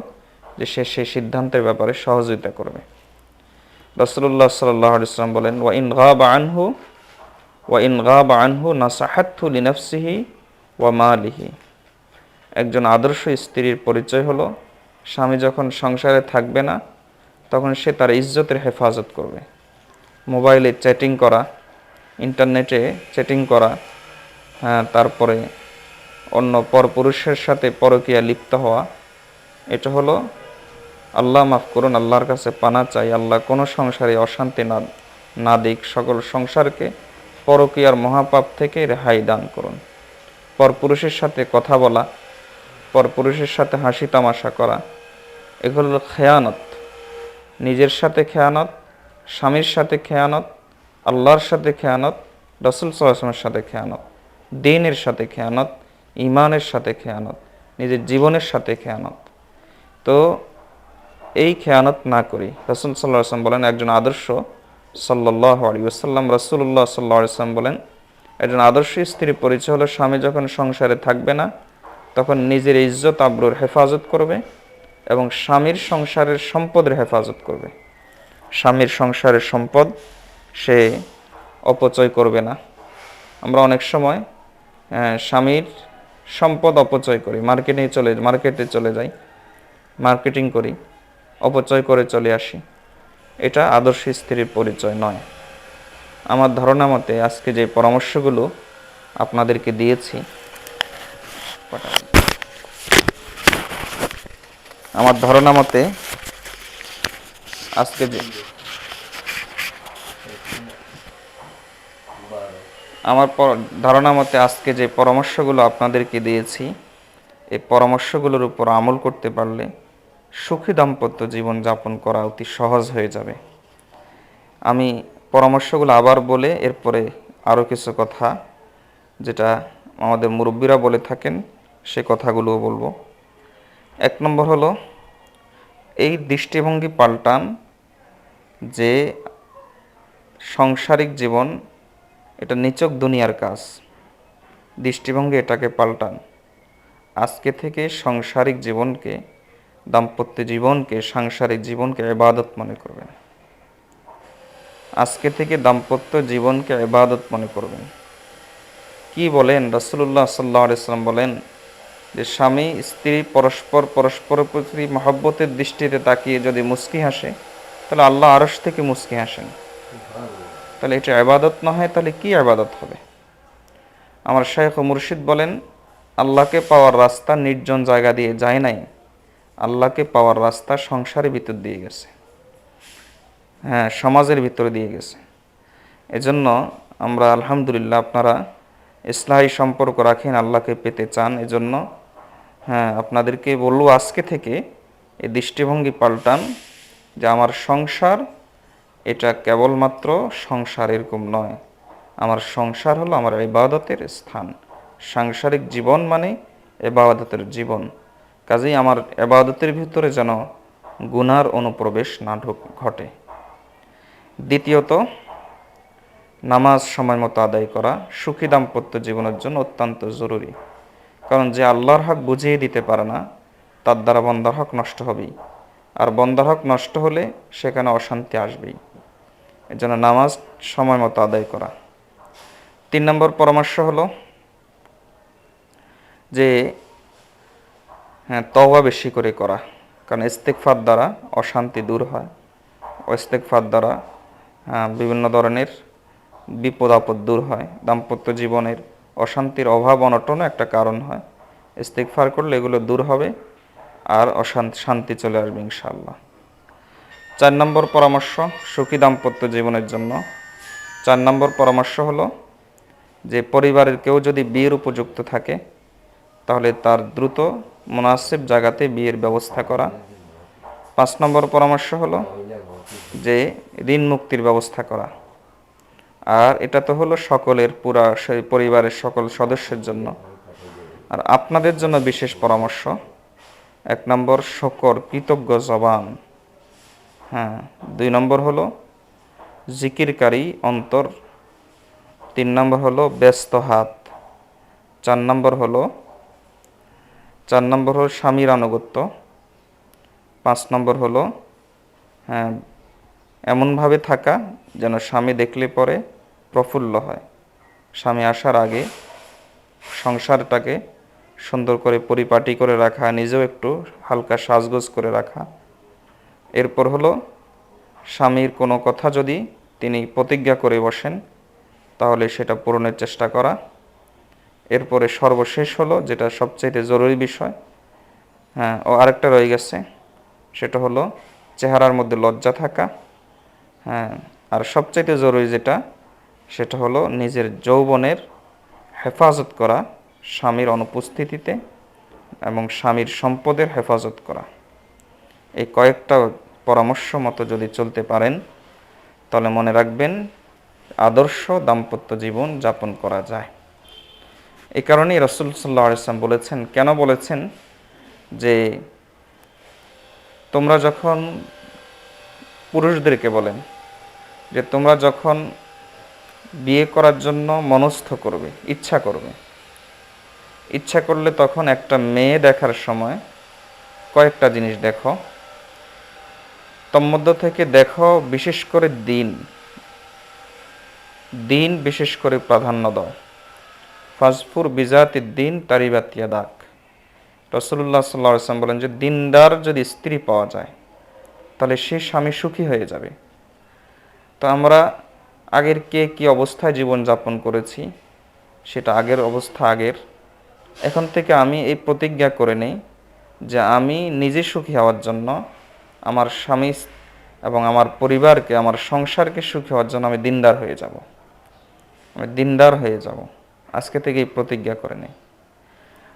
যে সে সেই সিদ্ধান্তের ব্যাপারে সহযোগিতা করবে। রাসূলুল্লাহ সাল্লাল্লাহু আলাইহি ওয়াসাল্লাম বলেন, ওয়া ইন গাবা আনহু নাসাহাতহু লিনাফসিহি ওয়া মালিহি। একজন আদর্শ স্ত্রীর পরিচয় হলো, স্বামী যখন সংসারে থাকবে না তখন সে তার ইজ্জতের হেফাজত করবে। মোবাইলে চ্যাটিং করা, ইন্টারনেটে চ্যাটিং করা, তারপরে অন্য পরপুরুষের সাথে পরকীয়া লিপ্ত হওয়া, এটা হলো, আল্লাহ মাফ করুন, আল্লাহর কাছে পানা চাই, আল্লাহ কোনো সংসারে অশান্তি না দিক, সকল সংসারকে পরকীয়ার মহাপাপ থেকে রেহাই দান করুন। পরপুরুষের সাথে কথা বলা, পরপুরুষের সাথে হাসি তামাশা করা, এগুলো হলো খেয়ানত। নিজের সাথে খেয়ানত, স্বামীর সাথে খেয়ানত, আল্লাহর সাথে খেয়ানত, রাসূল সাল্লাল্লাহু আলাইহি ওয়াসাল্লামের সাথে খেয়ানত, দ্বীনের সাথে খেয়ানত, ঈমানের সাথে খেয়ানত, নিজের জীবনের সাথে খেয়ানত। তো এই খেয়ানত না করি। রাসূল সাল্লাল্লাহু আলাইহি ওয়াসাল্লাম বলেন, একজন আদর্শ সাল্লাল্লাহু আলাইহি ওয়াসাল্লাম, রাসূলুল্লাহ সাল্লাল্লাহু আলাইহি ওয়াসাল্লাম বলেন, একজন আদর্শ স্ত্রীর পরিচয় হলো, স্বামী যখন সংসারে থাকবে না তখন নিজের ইজ্জত আবরুর হেফাজত করবে এবং স্বামীর সংসারের সম্পদের হেফাজত করবে। স্বামীর সংসারের সম্পদ সে অপচয় করবে না। আমরা অনেক সময় স্বামীর সম্পদ অপচয় করি, মার্কেটে চলে যাই, মার্কেটিং করি, অপচয় করে চলে আসি। এটা আদর্শ স্ত্রীর পরিচয় নয়। আমার ধারণা মতে আজকে যে পরামর্শগুলো আপনাদেরকে দিয়েছি, আমার ধারণা মতে আজকে যে পরামর্শগুলো আপনাদেরকে দিয়েছি, এই পরামর্শগুলোর উপর আমল করতে পারলে সুখী দাম্পত্য জীবন যাপন করা অতি সহজ হয়ে যাবে। আমি পরামর্শগুলো আবার বলে এরপরে আরও কিছু কথা, যেটা আমাদের মুরব্বীরা বলে থাকেন, সে কথাগুলোও বলবো। 1 নম্বর হলো, এই দৃষ্টিভঙ্গি পাল্টান যে সাংসারিক জীবন এটা নিছক দুনিয়ার কাজ। দৃষ্টিভঙ্গি এটাকে পাল্টান। আজকে থেকে সাংসারিক জীবনকে, দাম্পত্য জীবনকে, সাংসারিক জীবনকে ইবাদত মনে করবেন। আজকে থেকে দাম্পত্য জীবনকে ইবাদত মনে করবেন। কি বলেন? রাসূলুল্লাহ সাল্লাল্লাহু আলাইহি ওয়াসাল্লাম বলেন যে স্বামী স্ত্রী পরস্পরের প্রতি মহব্বতের দৃষ্টিতে তাকিয়ে যদি মুস্কি হাসে, তাহলে আল্লাহ আরশ থেকে মুস্কি হাসেন। তাহলে এটা ইবাদত না হয় তাহলে কি ইবাদত হবে? আমার শাইখ ও মুর্শিদ বলেন, আল্লাহকে পাওয়ার রাস্তা নির্জন জায়গা দিয়ে যায় নাই, আল্লাহকে পাওয়ার রাস্তা সংসারের ভিতর দিয়ে গেছে, সমাজের ভিতরে দিয়ে গেছে। এজন্য আমরা আলহামদুলিল্লাহ, আপনারা ইসলাহি সম্পর্ক রাখেন, আল্লাহকে পেতে চান, এজন্য আপনাদেরকে বলবো আজকে থেকে এই দৃষ্টিভঙ্গি পাল্টান যে আমার সংসার এটা কেবলমাত্র সংসার এরকম নয়, আমার সংসার হলো আমার ইবাদতের স্থান। সাংসারিক জীবন মানে ইবাদতের জীবন। কাজেই আমার ইবাদতের ভিতরে যেন গুনার অনুপ্রবেশ না ঘটে। দ্বিতীয়ত, নামাজ সময় মতো আদায় করা সুখী দাম্পত্য জীবনের জন্য অত্যন্ত জরুরি। কারণ যে আল্লাহর হক বুঝিয়ে দিতে পারে না, তার দ্বারা বন্দার হক নষ্ট হবেই, আর বন্দার হক নষ্ট হলে সেখানে অশান্তি আসবেই। এজন্য নামাজ সময় মতো আদায় করা। 3 নম্বর পরামর্শ হলো যে তওবা বেশি করে করা, কারণ ইস্তিগফার দ্বারা অশান্তি দূর হয়। ও ইস্তেগফার দ্বারা বিভিন্ন ধরনের বিপদ আপদ দূর হয়, দাম্পত্য জীবনের অশান্তির অভাব অনটনও একটা কারণ হয়। ইস্তেগফার করলে এগুলো দূর হবে আর শান্তি চলে আসবে ইনশাআল্লাহ। 4 নম্বর পরামর্শ সুখী দাম্পত্য জীবনের জন্য। 4 নম্বর পরামর্শ হলো যে পরিবারের কেউ যদি বিয়ের উপযুক্ত থাকে তাহলে তার দ্রুত মুনাসিব জায়গাতে বিয়ের ব্যবস্থা করা। 5 নম্বর পরামর্শ হলো যে ঋণ মুক্তির ব্যবস্থা করা। আর এটা তো হলো সকলের পুরা সেই পরিবারের সকল সদস্যের জন্য। আর আপনাদের জন্য বিশেষ পরামর্শ, 1 নম্বর শকর কৃতজ্ঞ জবান, 2 নম্বর হলো জিকিরকারী অন্তর, 3 নম্বর হলো ব্যস্ত হাত, 4 নম্বর হলো স্বামীর আনুগত্য, 5 নম্বর হলো এমনভাবে থাকা যেন স্বামী দেখলে পরে প্রফুল্ল হয়। স্বামী আসার আগে সংসারটাকে সুন্দর করে পরিপাটি করে রাখা, নিজেও একটু হালকা সাজগোজ করে রাখা। এরপর হলো স্বামীর কোনো কথা যদি তিনি প্রতিজ্ঞা করে বসেন তাহলে সেটা পূরণের চেষ্টা করা। এরপরে সর্বশেষ হলো যেটা সবচেয়ে জরুরি বিষয়, আরেকটা রয়ে গেছে, সেটা হলো চেহারার মধ্যে লজ্জা থাকা। আর সবচেয়ে জরুরি যেটা, সেটা হলো নিজের যৌবনের হেফাজত করা স্বামীর অনুপস্থিতিতে এবং স্বামীর সম্পদের হেফাজত করা। এই কয়েকটা পরামর্শ মতো যদি চলতে পারেন তাহলে মনে রাখবেন আদর্শ দাম্পত্য জীবন যাপন করা যায়। এই কারণেই রাসূল সাল্লাল্লাহু আলাইহি ওয়াসাল্লাম বলেছেন, কেন বলেছেন যে তোমরা যখন, পুরুষদেরকে বলেন যে তোমরা যখন বিয়ে করার জন্য মনস্থ করবে, ইচ্ছা করলে তখন একটা মেয়ে দেখার সময় কয়েকটা জিনিস দেখো। তন্মধ্য থেকে দেখো বিশেষ করে দিন বিশেষ করে প্রাধান্য দাও। ফাজফুর বিজাতিদ দিন তারিবাত ইয়াদাক। রাসূলুল্লাহ সাল্লাল্লাহু আলাইহি ওয়াসাল্লাম বলেন যে দিনদার যদি স্ত্রী পাওয়া যায় তাহলে সে স্বামী সুখী হয়ে যাবে। তো আমরা আগের কে কী অবস্থায় জীবন যাপন করেছি সেটা আগের অবস্থা আগের। এখন থেকে আমি এই প্রতিজ্ঞা করে নেই যে আমি নিজে সুখী হওয়ার জন্য, আমার স্বামী এবং আমার পরিবারকে, আমার সংসারকে সুখী হওয়ার জন্য আমি দিনদার হয়ে যাব। আজকে থেকে এই প্রতিজ্ঞা করে নেই।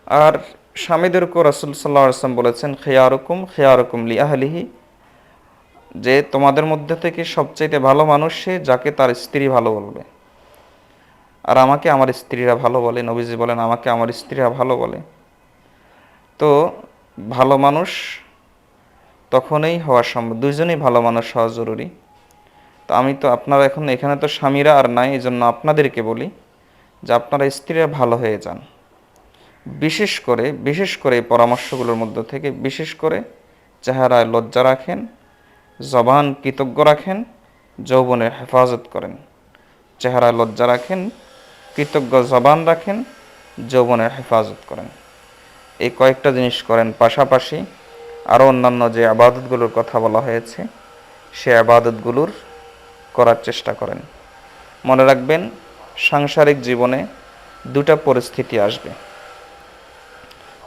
আর স্বামীদেরকেও রাসূল সাল্লাল্লাহু আলাইহি ওয়াসাল্লাম বলেছেন খিয়ারুকুম লিআহলিহি, যে তোমাদের মধ্যে থেকে সবচাইতে ভালো মানুষ সে যাকে তার স্ত্রী ভালো বলবে। আর আমাকে আমার স্ত্রীরা ভালো বলে, নবীজি বলেন আমাকে আমার স্ত্রীরা ভালো বলে। তো ভালো মানুষ তখনই হওয়া সম্ভব, দুইজনেই ভালো মানুষ হওয়া জরুরি। তো আমি তো আপনারা এখন এখানে তো স্বামীরা আর নাই, এই জন্য আপনাদেরকে বলি যে আপনারা স্ত্রীরা ভালো হয়ে যান। বিশেষ করে এই পরামর্শগুলোর মধ্যে থেকে বিশেষ করে চেহারায় লজ্জা রাখেন, জবান কৃতজ্ঞ রাখেন, যৌবনের হেফাজত করেন। চেহারায় লজ্জা রাখেন, কৃতজ্ঞ জবান রাখেন, যৌবনের হেফাজত করেন। এই কয়েকটা জিনিস করেন। পাশাপাশি আরও অন্যান্য যে আবাদতগুলোর কথা বলা হয়েছে সে আবাদতগুলোর করার চেষ্টা করেন। মনে রাখবেন সাংসারিক জীবনে দুটা পরিস্থিতি আসবে,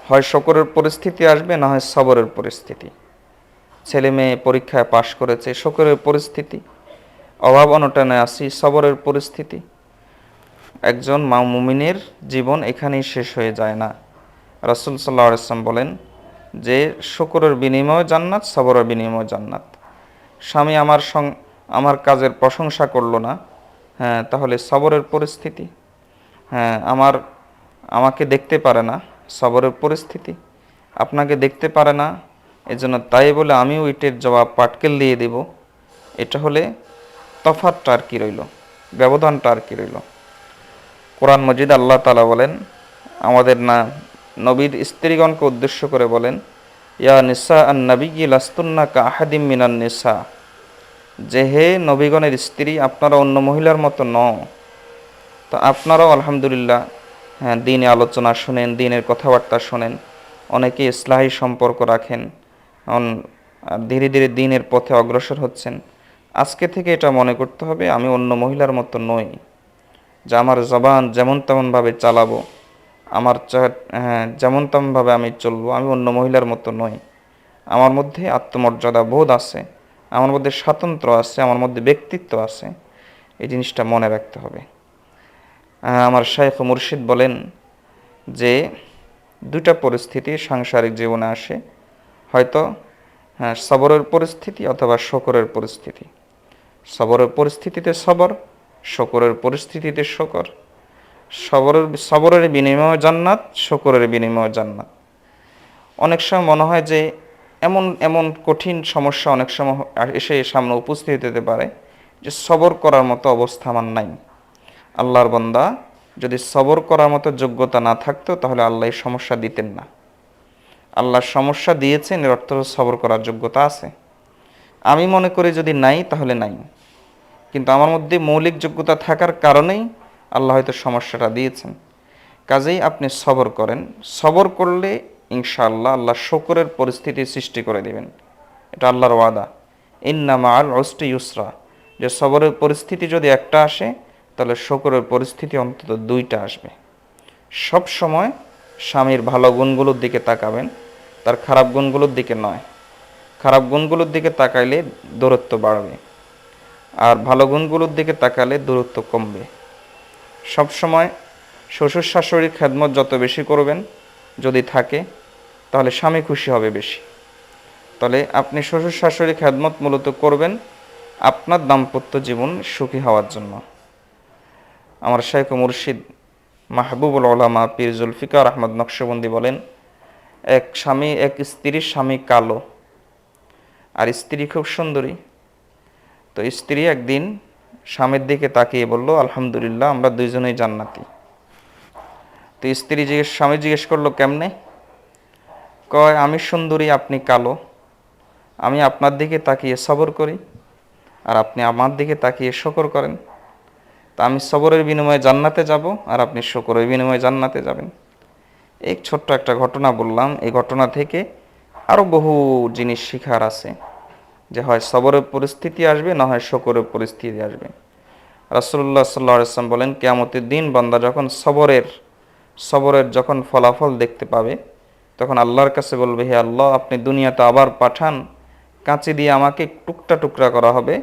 হয় শকরের পরিস্থিতি আসবে, না হয় সবরের পরিস্থিতি। ছেলে মেয়ে পরীক্ষায় পাশ করেছে, শকরের পরিস্থিতি, অভাব অনটনে আসি, সবরের পরিস্থিতি। একজন মুমিনের জীবন এখানেই শেষ হয়ে যায় না। রাসূল সাল্লাল্লাহু আলাইহি ওয়াসাল্লাম বলেন যে শকরের বিনিময়ে জান্নাত, সবরের বিনিময়ে জান্নাত। স্বামী আমার কাজের প্রশংসা করলো না, তাহলে সবরের পরিস্থিতি। আমাকে দেখতে পারে না, সবরের পরিস্থিতি। আপনাকে দেখতে পারে না, এজন্য তাই বলে আমিও ইটের জবাব পাটকেল দিয়ে দেব, এটা হলে তফাৎটা আর কি রইল, ব্যবধানটা আর কি রইল। কোরআন মজিদ আল্লাহ তাআলা বলেন, আমাদের নবীর স্ত্রীগণকে উদ্দেশ্য করে বলেন, ইয়া নিসা আন নাবিয়্যি লাস্তুন্না কা আহাদিম মিনান নিসা, যে হে নবীগণের স্ত্রী আপনারা অন্য মহিলার মতো নও। তো আপনারাও আলহামদুলিল্লাহ দ্বীনে আলোচনা শোনেন, দ্বীনের কথাবার্তা শোনেন, অনেকে ইসলাহি সম্পর্ক রাখেন, ধীরে ধীরে দ্বীনের পথে অগ্রসর হচ্ছেন। আজকে থেকে এটা মনে করতে হবে, আমি অন্য মহিলার মতো নই, যে আমার জবান যেমন তেমনভাবে চালাবো, আমার যেমন তেমনভাবে আমি চলবো, আমি অন্য মহিলার মতো নই। আমার মধ্যে আত্মমর্যাদা বোধ আছে, আমার মধ্যে স্বাতন্ত্র্য আছে, আমার মধ্যে ব্যক্তিত্ব আছে। এই জিনিসটা মনে রাখতে হবে। আমার শাইখ মুর্শিদ বলেন যে দুটা পরিস্থিতি সাংসারিক জীবনে আসে, হয়তো সবরের পরিস্থিতি অথবা শকরের পরিস্থিতি। সবরের পরিস্থিতিতে সবর, শকরের পরিস্থিতিতে শকর। সবরের বিনিময়ে জান্নাত, শকরের বিনিময়ে জান্নাত। অনেক সময় মনে হয় যে এমন এমন কঠিন সমস্যা অনেক সময় এসে সামনে উপস্থিত হতে পারে যে সবর করার মতো অবস্থা আমার নাই। আল্লাহর বান্দা, যদি সবর করার মতো যোগ্যতা না থাকতো তাহলে আল্লাহ এই সমস্যা দিতেন না। আল্লাহ সমস্যা দিয়েছেন, এর অর্থ সবর করার যোগ্যতা আছে। আমি মনে করি যদি নাই তাহলে নাই, কিন্তু আমার মধ্যে মৌলিক যোগ্যতা থাকার কারণেই আল্লাহ হয়তো সমস্যাটা দিয়েছেন। কাজেই আপনি সবর করেন। সবর করলে ইনশাআল্লাহ আল্লাহ শকরের পরিস্থিতি সৃষ্টি করে দেবেন। এটা আল্লাহর ওয়াদা, ইন্না মাআল উসরি ইউসরা, যে সবরের পরিস্থিতি যদি একটা আসে তাহলে শকরের পরিস্থিতি অন্তত দুইটা আসবে। সব সময় স্বামীর ভালো গুণগুলোর দিকে তাকাবেন, তার খারাপ গুণগুলোর দিকে নয়। খারাপ গুণগুলোর দিকে তাকাইলে দূরত্ব বাড়বে, আর ভালো গুণগুলোর দিকে তাকালে দূরত্ব কমবে। সব সময় শ্বশুর শাশুড়ির খেদমত যত বেশি করবেন যদি থাকে, তাহলে স্বামী খুশি হবে বেশি। তাহলে আপনি শ্বশুর শাশুড়ির খেদমত মূলত করবেন আপনার দাম্পত্য জীবন সুখী হওয়ার জন্য। আমার শাইখ মুর্শিদ মাহবুবুল উলামা পীর জুলফিকার আহমদ নকশবন্দি বলেন, এক স্ত্রীর স্বামী কালো আর স্ত্রী খুব সুন্দরী। তো স্ত্রী একদিন স্বামীর দিকে তাকিয়ে বলল, আলহামদুলিল্লাহ, আমরা দুইজনেই জান্নাতি। তো স্বামী জিজ্ঞেস করলো, কেমনে? কয়, আমি সুন্দরী, আপনি কালো, আমি আপনার দিকে তাকিয়ে সবর করি আর আপনি আমার দিকে তাকিয়ে শকর করেন। তা আমি সবরের বিনিময়ে জান্নাতে যাব আর আপনি শকরের বিনিময়ে জান্নাতে যাবেন। এই ছোট্ট একটা ঘটনা বললাম, এই ঘটনা থেকে আরও বহু জিনিস শিখার আছে, যে হয় সবরের পরিস্থিতি আসবে, না হয় শকরের পরিস্থিতি আসবে। রাসূলুল্লাহ সাল্লাল্লাহু আলাইহি ওয়াসাল্লাম বলেন, কিয়ামতের দিন বান্দা যখন সবরের যখন ফলাফল দেখতে পাবে, তখন আল্লাহর কাছে বলবে, হে আল্লাহ, আপনি দুনিয়াতে আবার পাঠান, কাঁচি দিয়ে আমাকে টুকরা টুকরা করা হবে,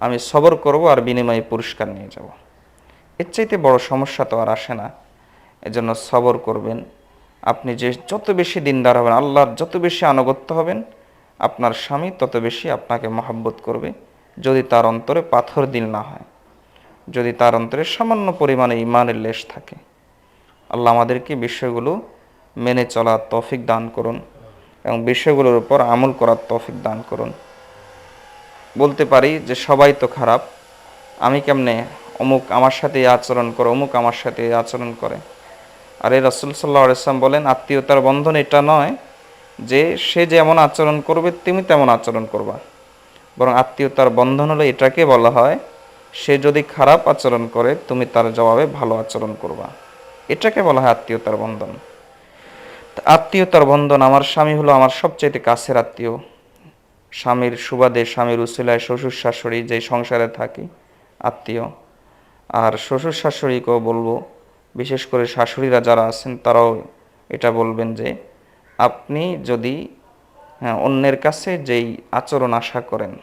আমি সবর করব আর বিনিময়ে পুরস্কার নিয়ে যাব। এর চাইতে বড় সমস্যা তো আর আসে না। এজন্য সবর করবেন। আপনি যত বেশি দিনদার হবেন, আল্লাহর যত বেশি আনুগত্য হবেন, আপনার স্বামী তত বেশি আপনাকে মহব্বত করবে, যদি তার অন্তরে পাথর দিল না হয়, যদি তার অন্তরে সামান্য পরিমাণে ঈমানের লেশ থাকে। আল্লাহ আমাদেরকে বিষয়গুলো মেনে চলার তৌফিক দান করুন এবং বিষয়গুলোর উপর আমল করার তৌফিক দান করুন। বলতে পারি যে সবাই তো খারাপ, আমি কেমনে, অমুক আমার সাথে আচরণ করে, অমুক আমার সাথে আচরণ করে। আর এই রাসূল সাল্লাল্লাহু আলাইহি ওয়াসাল্লাম বলেন, আত্মীয়তার বন্ধন এটা নয় যে সে যেমন আচরণ করবে তুমি তেমন আচরণ করবা, বরং আত্মীয়তার বন্ধন হলো এটাকে বলা হয়, সে যদি খারাপ আচরণ করে তুমি তার জবাবে ভালো আচরণ করবা, এটাকে বলা হয় আত্মীয়তার বন্ধন। আত্মীয়তার বন্ধন, আমার স্বামী হলো আমার সবচেয়ে কাছের আত্মীয়। স্বামীর সুবাদে, স্বামীর উসিলায় শ্বশুর শাশুড়ি যে সংসারে থাকি আত্মীয়। আর শ্বশুর শাশুড়িকেও বলবো, বিশেষ করে শাশুড়িরা যারা আছেন তারাও এটা বলবেন যে আপনি যদি অন্যের কাছে যেই আচরণ আশা করেন,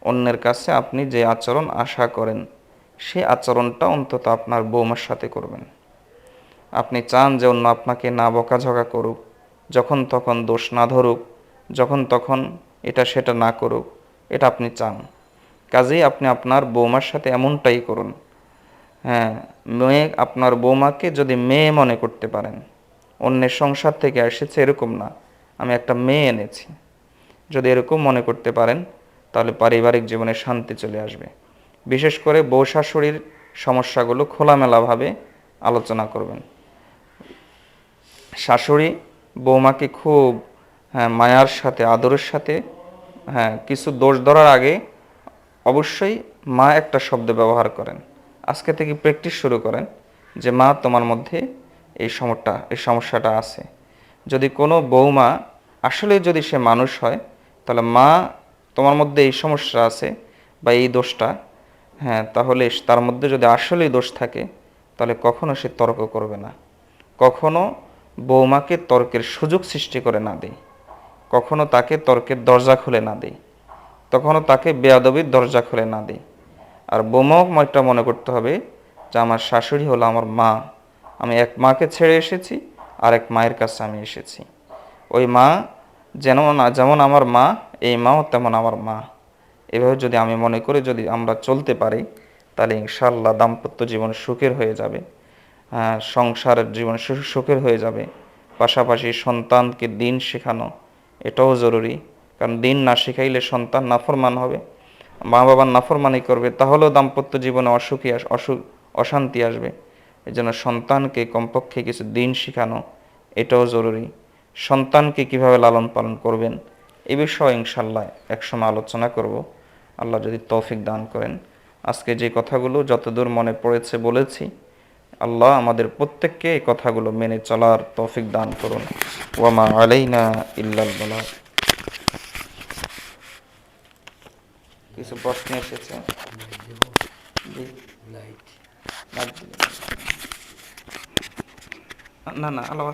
অন্যের কাছে আপনি যে আচরণ আশা করেন সেই আচরণটা অন্তত আপনার বৌমার সাথে করবেন। আপনি চান যে অন্য আপনাকে না বকাঝকা করুক, যখন তখন দোষ না ধরুক, যখন তখন এটা সেটা না করুক, এটা আপনি চান। কাজেই আপনি আপনার বৌমার সাথে এমনটাই করুন। আপনার বৌমাকে যদি মেয়ে মনে করতে পারেন, অন্যের সংসার থেকে এসেছে এরকম না, আমি একটা মেয়ে এনেছি, যদি এরকম মনে করতে পারেন, তাহলে পারিবারিক জীবনে শান্তি চলে আসবে। বিশেষ করে বউ শাশুড়ির সমস্যাগুলো খোলামেলাভাবে আলোচনা করবেন। শাশুড়ি বৌমাকে খুব মায়ার সাথে, আদরের সাথে, কিছু দোষ ধরার আগে অবশ্যই মা একটা শব্দ ব্যবহার করেন। আজকে থেকে প্র্যাকটিস শুরু করেন যে মা, তোমার মধ্যে এই সমস্যাটা আছে। যদি কোনো বৌমা আসলে যদি সে মানুষ হয়, তাহলে মা, তোমার মধ্যে এই সমস্যা আছে, বা এই দোষটা, হ্যাঁ, তাহলে তার মধ্যে যদি আসলেই দোষ থাকে তাহলে কখনো সে তর্ক করবে না, কখনো বৌমাকে তর্কের সুযোগ সৃষ্টি করে না দেয়, কখনো তাকে তর্কের দরজা খুলে না দেয়, তখনও তাকে বেয়াদবির দরজা খুলে না দেয়। আর বৌমাও একটা মনে করতে হবে যে আমার শাশুড়ি হলো আমার মা, আমি এক মাকে ছেড়ে এসেছি আর এক মায়ের কাছে আমি এসেছি, ওই মা যেমন আমার মা, এই মাও তেমন আমার মা। এভাবে যদি আমি মনে করি যদি আমরা চলতে পারি তাহলে ইনশাআল্লাহ দাম্পত্য জীবন সুখের হয়ে যাবে, সংসারের জীবন সুখের হয়ে যাবে। পাশাপাশি সন্তানকে দিন শেখানো এটাও জরুরি, কারণ দিন না শেখাইলে সন্তান নাফরমান হবে, মা বাবার নাফরমানি করবে, তাহলেও দাম্পত্য জীবনে অশান্তি আসবে। এই জন্য সন্তানকে কমপক্ষে কিছু দিন শেখানো এটাও জরুরি। সন্তানকে কিভাবে লালন পালন করবেন এই বিষয়ে ইনশাল্লাহ একসময় আলোচনা করব, আল্লাহ যদি তৌফিক দান করেন। আজকে যে কথাগুলো যতদূর মনে পড়েছে বলেছি, আল্লাহ আমাদের প্রত্যেককে এই কথাগুলো মেনে চলার তৌফিক দান করুন। ওয়ামা আলাইনা ইল্লাল বালাগ। কিছু প্রশ্ন এসেছে। না না আল্লাহ